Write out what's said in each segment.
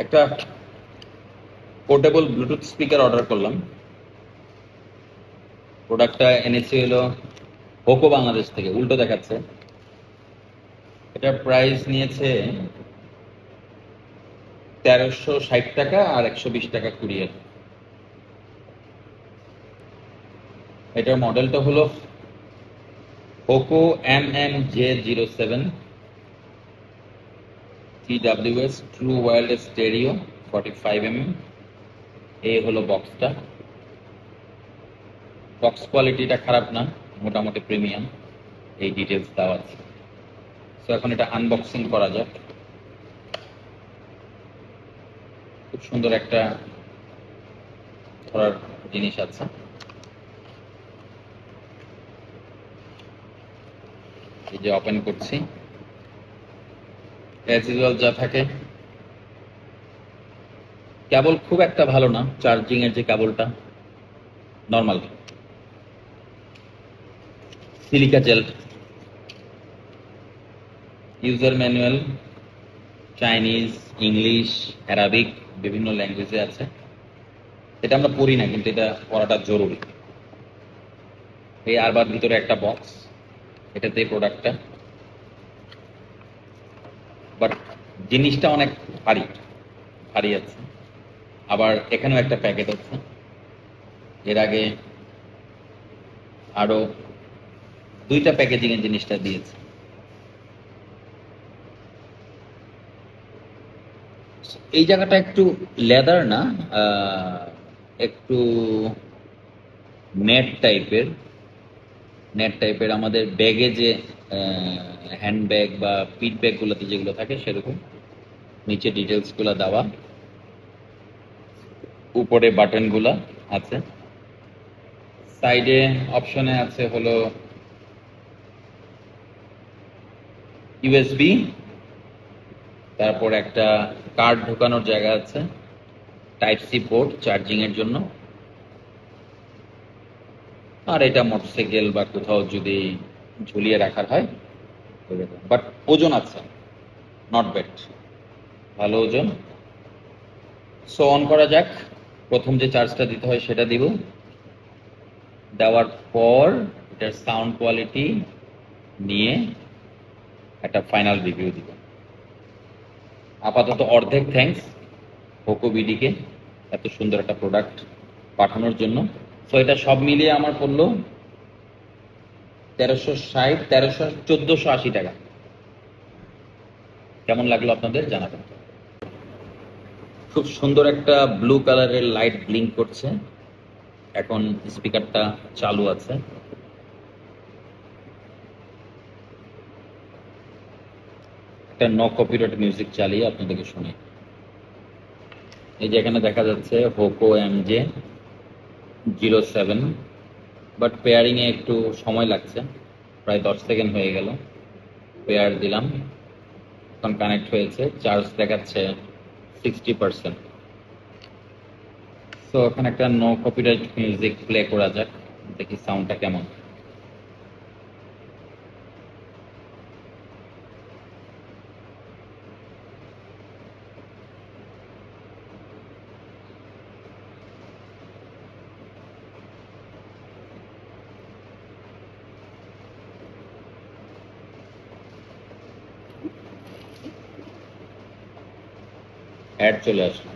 একটা portable Bluetooth speaker order করলাম। প্রোডাক্টটা এনেছি হলো হোকো বাংলাদেশ থেকে, উল্টো দেখাচ্ছে। এটার প্রাইস নিয়েছে 1360 টাকা আর 120 টাকা কুরিয়ার। এটার মডেলটা হলো Hoco MM-J07 TWS true wireless stereo 45mm। এই হলো বক্সটা। বক্স কোয়ালিটিটা খারাপ না, মোটামুটি প্রিমিয়াম। এই ডিটেলস দেওয়া আছে। সো এখন এটা আনবক্সিং করা যাক। খুব সুন্দর একটা ধরার জিনিস আছে। এই যে ওপেন করছি, অ্যাজ ইউজুয়াল যা থাকে। কেবল খুব একটা ভালো না, চার্জিং এর যে কেবলটা normal. Silica gel, user manual, Chinese, English, Arabic বিভিন্ন ল্যাঙ্গুয়েজে আছে। এটা আমরা পড়ি না, কিন্তু এটা পড়াটা জরুরি। এই আরবার ভিতরে একটা বক্স, এটাতে প্রোডাক্টটা, বাট জিনিসটা অনেক ভারী ভারী আছে। আবার এখানেও একটা প্যাকেট আছে। এর আগে আরো 2টা প্যাকেজিং এর জিনিসটা দিয়েছে। এই জায়গাটা একটু লেদার না, একটু নেট টাইপের। আমাদের ব্যাগে যে হ্যান্ড ব্যাগ বা পিট ব্যাগগুলোতে যেগুলো থাকে সেরকম। নিচে ডিটেলসগুলো দেওয়া, উপরে বাটনগুলো আছে। সাইডে অপশনে আছে হলো ইউএসবি, তারপর একটা কার্ড ঢোকানোর জায়গা আছে, টাইপ সি পোর্ট চার্জিং এর জন্য। আর এটা মোটরসাইকেল বা কোথাও যদি ঝুলিয়ে রাখার হয়, বাট ওজন আছে, নট ব্যাড, ভালো ওজন। সো অন করা যাক। প্রথম যে চার্জটা দিতে হয় সেটা দিব। দেওয়ার পর এটার সাউন্ড কোয়ালিটি নিয়ে একটা ফাইনাল রিভিউ দিব। আপাতত অর্ধেক থ্যাঙ্কস হোকো বিডিকে এত সুন্দর একটা প্রোডাক্ট পাঠানোর জন্য। সো এটা সব মিলিয়ে আমার পড়লো 1480 টাকা। কেমন লাগলো আপনাদের জানাবেন। খুব সুন্দর একটা ব্লু কালারের লাইট ব্লিঙ্ক করছে। এখন স্পিকারটা চালু আছে। একটা নো কপিরাইট মিউজিক চালিয়ে আপনাদেরকে শুনি। এই যে এখানে দেখা যাচ্ছে হোকো MJ07, বাট পেয়ারিং এ একটু সময় লাগছে, প্রায় 10 সেকেন্ড হয়ে গেল। পেয়ার দিলাম, এখন কানেক্ট হয়েছে, চার্জ দেখাচ্ছে 60%। সো এখানে একটা নো কপিরাইট মিউজিক প্লে করা যাক, দেখি সাউন্ডটা কেমন। অ্যাড চলে আসলো।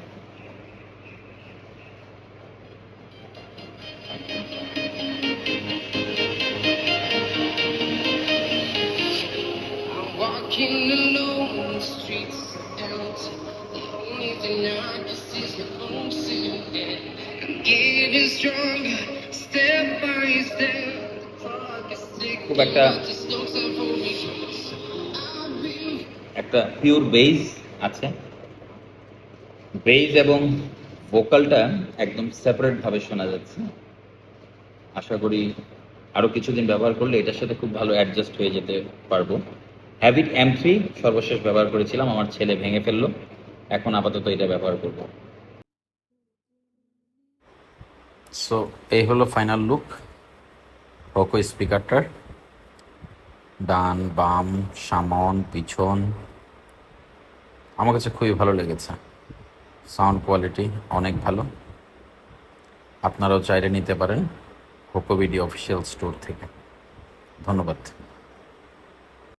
Walking alone, the streets are empty. The only thing I can see is my own silhouette. I'm getting stronger, step by step. The clock is ticking, খুব একটা but there's no time for me. I've been একটা pure base আছে। Base এবং ভোকালটা একদম separate ভাবে শোনা যাচ্ছে। আশা করি আরো কিছুদিন ব্যবহার করলে এটার সাথে খুব ভালো অ্যাডজাস্ট হয়ে যেতে পারবো। হ্যাবিট M3 সর্বশেষ ব্যবহার করেছিলাম, আমার ছেলে ভেঙে ফেললো, এখন আপাতত এটা ব্যবহার করব। সো এই হলো ফাইনাল লুক হোকো স্পিকারটার। ডান বাম সামন পিছন আমার কাছে খুবই ভালো লেগেছে। সাউন্ড কোয়ালিটি অনেক ভালো। আপনারাও চাইলে নিতে পারেন কোকো ভিডিও অফিসিয়াল স্টোর থেকে। ধন্যবাদ।